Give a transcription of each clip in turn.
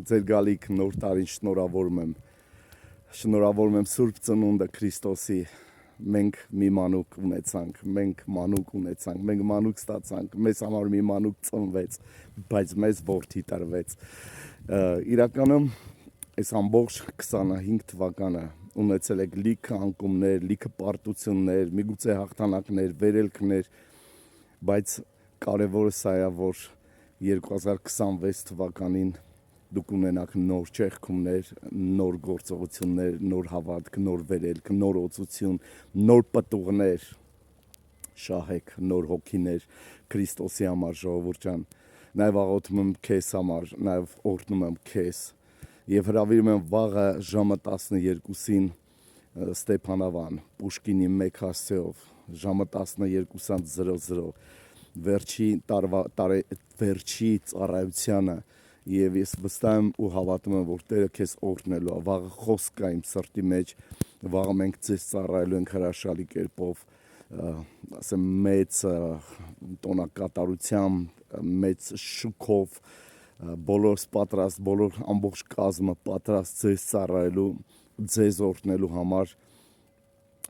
ձեր գալիք նոր տարին շնորհավորում եմ Սուրբ Ծնունդը Քրիստոսի, մենք մի մանուկ ունեցանք, մենք մանուկ ստացանք, մեզ համար մի մանուկ ծնվեց, բայց մեզ որդի տրվեց։ Իրականում այս ամբողջ 25 թվականը ունեցել եք լիքը անկումներ, լիքը պարտություններ, միգուցե հաղթանակներ, վերելքներ, բայց կարևորը սա է, որ 2026 թվականին դուք ունենաք նոր ճեղքումներ, նոր գործողություններ, նոր հավատք, նոր վերելք, նոր օծություն, նոր պտուղներ շահեք, նոր հոգիներ Քրիստոսի համար, ժողովուրդ ջան, նաև աղոթում եմ քեզ համար, նաև օրհնում եմ քեզ եւ հրավիրում եմ վաղը ժամը 12-ին Ստեփանավան, Պուշկինի 1 հասցեով, ժամը 12:00 վերջի ծառայությանը եւ ես վստահ եմ ու հավատում եմ, որ Տերը քեզ օրհնելու է, վաղը խոսք կա իմ սրտի մեջ, վաղը մենք ձեզ ծառայելու ենք հրաշալի կերպով, ասեմ մեծ տոնակատարությամբ, մեծ շուքով, բոլորս պատրաստ, բոլոր ամբողջ կազմը պատրաստ ձեզ ծառայելու, ձեզ օրհնելու համար,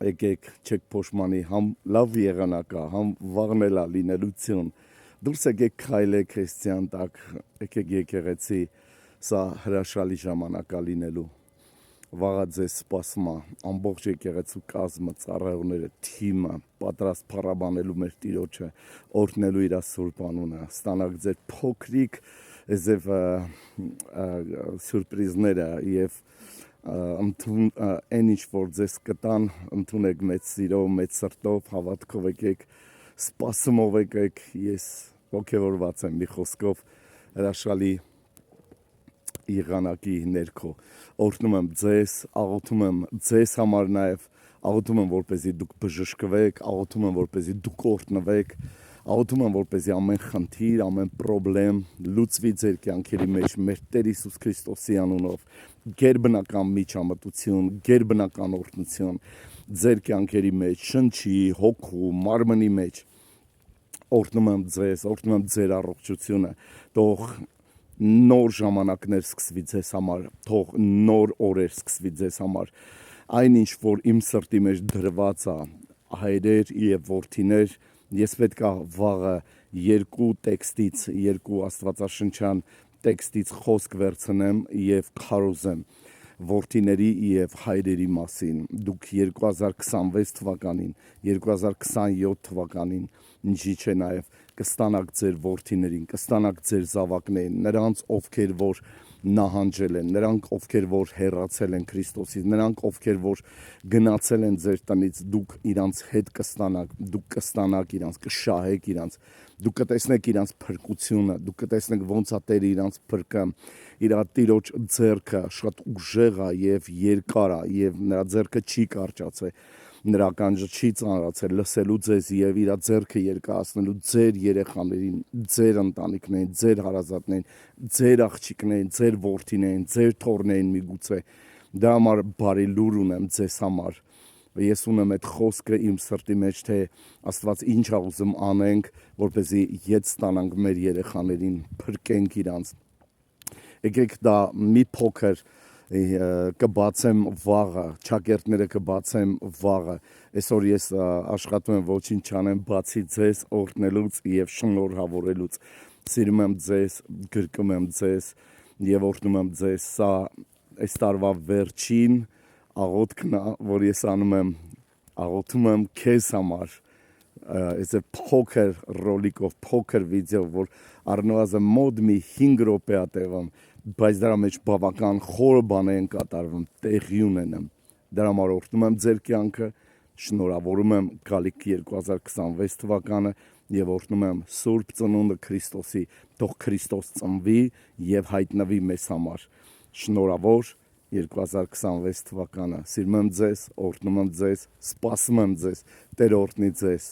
եկեք չեք փոշմանի, համ լավ եղանակ է, համ վաղն էլ է լինելություն, դուրս եկեք քայլեք քրիստիան տակ, եկեք եկեղեցի, սա հրաշալի ժամանակ է լինելու, վաղը ձեզ սպասում է, ամբողջ եկեղեցու կազմը, ծառայողները, թիմը, պատրաստ փառաբանելու մեր Տիրոջը, օրհնելու իր սուրբ անունը, ստանաք ձեր փոքրիկ ձև սյուրպրիզները եւ այն ինչ որ ձեզ կտան, ընդունեք մեծ սիրով, մեծ սրտով, հավատքով եկեք, սպասումով եկեք, ես ոգևորված եմ մի խոսքով հրաշալի եղանակի ներքո, օրհնում եմ ձեզ, աղոթում եմ ձեզ համար նաև, աղոթում եմ որպեսզի դուք բժշկվեք, աղոթում եմ որպեսզի դուք օրհնվեք, աղոթում եմ որպեսզի ամեն խնդիր, ամեն պրոբլեմ լուծվի ձեր կյանքերի մեջ մեր Տեր Հիսուս Քրիստոսի անունով, գերբնական միջամտություն, գերբնական օրհնություն ձեր կյանքերի մեջ, շնչի, հոգու, մարմնի մեջ, օրհնում եմ ձեր առողջությունը, թող նոր ժամանակներ սկսվի ձեզ համար, թող նոր օրեր սկսվի ձեզ համար, այնինչ որ իմ սրտի մեջ դրված է, հայրեր եւ որդիներ, ես պետք է վաղը երկու աստվածաշնչյան տեքստից խոսք վերցնեմ եւ քարոզեմ որդիների եւ հայրերի մասին, դուք 2026 թվականին, 2027 թվականին, ինչի՞ չէ նաեւ կստանաք ձեր որդիներին, կստանաք ձեր զավակներին, նրանց ովքեր որ նահանջել են, նրանք ովքեր որ հեռացել են Քրիստոսից, նրանք ովքեր որ գնացել են ձեր տնից, դուք իրանց հետ կստանաք, դուք կստանաք իրանց, կշահեք իրանց, դուք կտեսնեք իրանց փրկությունը, դուք կտեսնեք ոնց է Տերը իրանց փրկը, իր Տիրոջ ձեռքը շատ ուժեղ է եւ երկար է եւ նրա ձեռքը չի կարճացել, նրա ականջը չի ծանրացել լսելու ձեզ եւ իր ձեռքը երկարացնելու ձեր երեխաներին, ձեր ընտանիքներին, ձեր հարազատներին, ձեր աղջիկներին, ձեր որդիներին, ձեր թոռներին միգուցե դա համար բարի լուր ունեմ ձեզ համար ես ունեմ այդ խոսքը իմ սրտի մեջ թե Աստված ինչ է ուզում անենք որպեսզի ետ ստանանք մեր երեխաներին փրկենք իրանց եկեք դա մի փոքր կբացեմ վաղը, ճակերտները կբացեմ վաղը, այսօր ես աշխատում եմ ոչինչ չանեմ բացի ձեզ օրհնելուց եւ շնորհավորելուց, սիրում եմ ձեզ, գրկում եմ ձեզ եւ օրհնում եմ ձեզ, սա այս տարվա վերջին աղոթքն է, որ ես անում եմ, աղոթում եմ քեզ համար, այս փոքր ռոլիկով, փոքր վիդեո, որ առնվազն մոտ մի 5 րոպե է տևում, բայց դրա մեջ բավական խորը բաներ են կատարվում, տեղի ունենան, դրա համար օրհնում եմ ձեր կյանքը, շնորհավորում եմ գալիք 2026 թվականը եւ օրհնում եմ Սուրբ Ծնունդը Քրիստոսի, թող Քրիստոս ծնվի եւ հայտնվի մեզ համար, շնորհավոր 2026 թվականը, սիրում եմ ձեզ, օրհնում եմ ձեզ, սպասում եմ ձեզ, Տեր օրհնի ձեզ